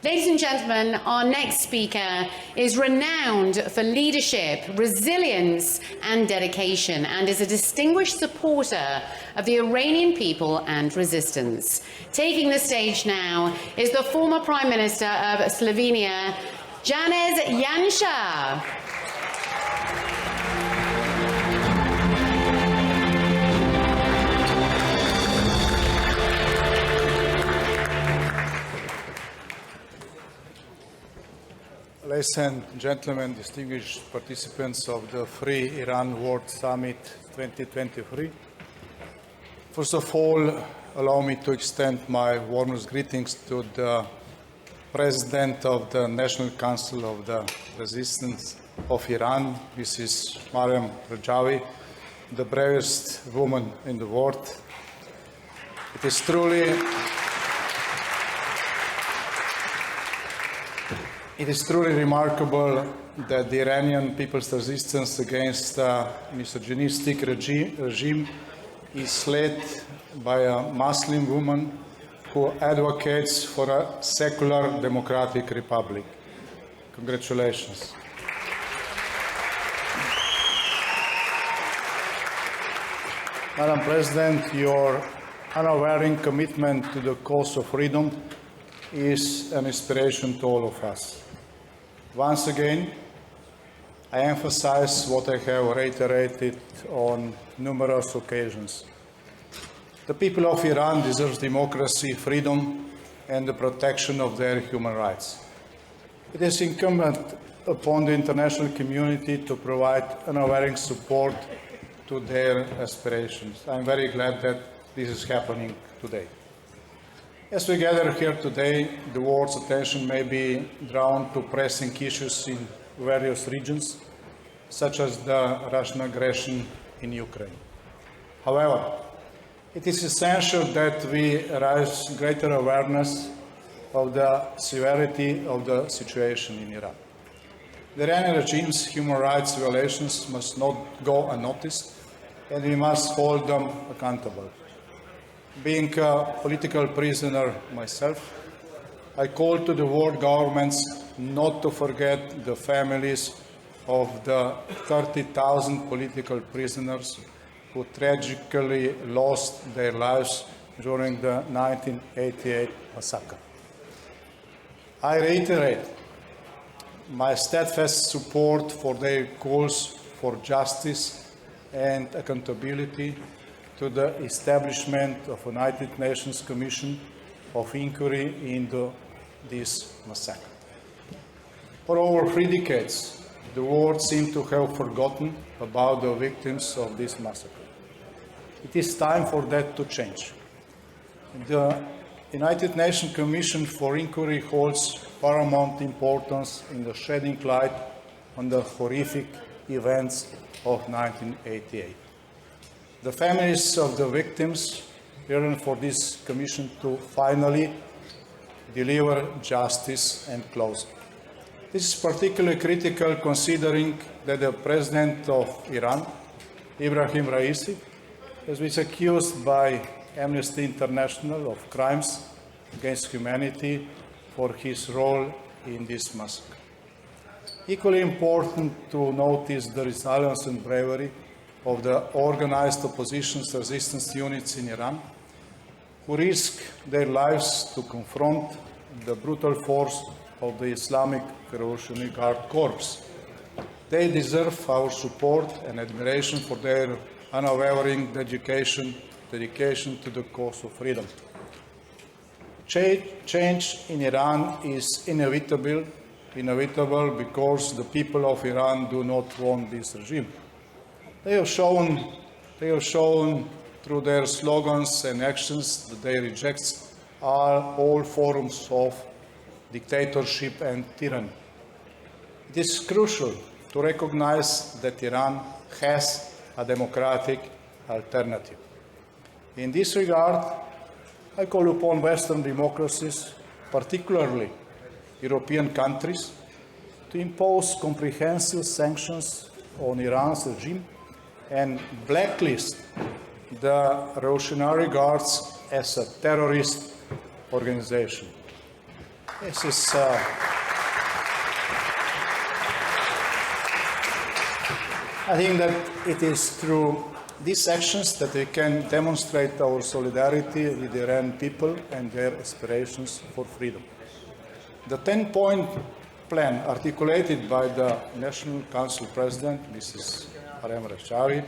Ladies and gentlemen, our next speaker is renowned for leadership, resilience, and dedication, and is a distinguished supporter of the Iranian people and resistance. Taking the stage now is the former Prime Minister of Slovenia, Janez Janša. Ladies and gentlemen, distinguished participants of the Free Iran World Summit 2023. First of all, allow me to extend my warmest greetings to the President of the National Council of the Resistance of Iran, Mrs. Mariam Rajavi, the bravest woman in the world. It is truly remarkable that the Iranian people's resistance against a misogynistic regime is led by a Muslim woman who advocates for a secular democratic republic. Congratulations. Madam President, your unwavering commitment to the cause of freedom is an inspiration to all of us. Once again, I emphasize what I have reiterated on numerous occasions. The people of Iran deserve democracy, freedom, and the protection of their human rights. It is incumbent upon the international community to provide unwavering support to their aspirations. I am very glad that this is happening today. As we gather here today, the world's attention may be drawn to pressing issues in various regions, such as the Russian aggression in Ukraine. However, it is essential that we raise greater awareness of the severity of the situation in Iran. The Iranian regime's human rights violations must not go unnoticed, and we must hold them accountable. Being a political prisoner myself, I call to the world governments not to forget the families of the 30,000 political prisoners who tragically lost their lives during the 1988 massacre. I reiterate my steadfast support for their calls for justice and accountability to the establishment of a United Nations Commission of Inquiry into this massacre. For over 3 decades, the world seemed to have forgotten about the victims of this massacre. It is time for that to change. The United Nations Commission for Inquiry holds paramount importance in the shedding light on the horrific events of 1988. The families of the victims yearn for this commission to finally deliver justice and closure. This is particularly critical considering that the President of Iran, Ibrahim Raisi, has been accused by Amnesty International of crimes against humanity for his role in this massacre. Equally important to note is the resilience and bravery of the organized opposition's resistance units in Iran, who risk their lives to confront the brutal force of the Islamic Revolutionary Guard Corps. They deserve our support and admiration for their unwavering dedication to the cause of freedom. Change in Iran is inevitable because the people of Iran do not want this regime. They have shown through their slogans and actions that they reject all forms of dictatorship and tyranny. It is crucial to recognize that Iran has a democratic alternative. In this regard, I call upon Western democracies, particularly European countries, to impose comprehensive sanctions on Iran's regime and blacklist the Revolutionary Guards as a terrorist organization. This is I think that it is through these actions that we can demonstrate our solidarity with the Iranian people and their aspirations for freedom. The 10-point plan articulated by the National Council President, Mrs. Rajavi,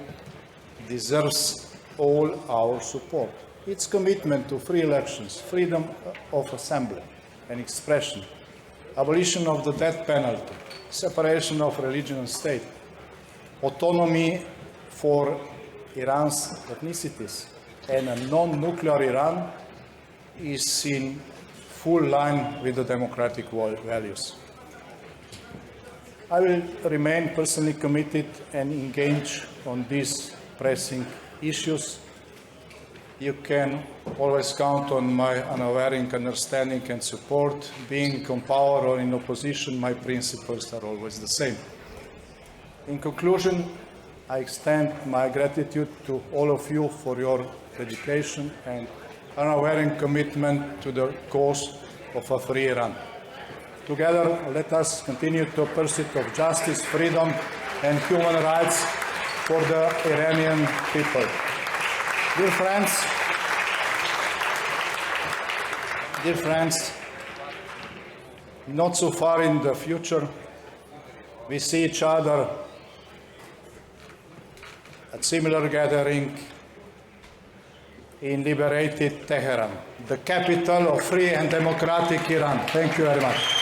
deserves all our support. Its commitment to free elections, freedom of assembly and expression, abolition of the death penalty, separation of religion and state, autonomy for Iran's ethnicities, and a non-nuclear Iran is in full line with the democratic values. I will remain personally committed and engaged on these pressing issues. You can always count on my unwavering understanding and support. Being in power or in opposition, my principles are always the same. In conclusion, I extend my gratitude to all of you for your dedication and unwavering commitment to the cause of a free Iran. Together, let us continue the pursuit of justice, freedom, and human rights for the Iranian people. Dear friends, not so far in the future, we see each other at similar gathering in liberated Tehran, the capital of free and democratic Iran. Thank you very much.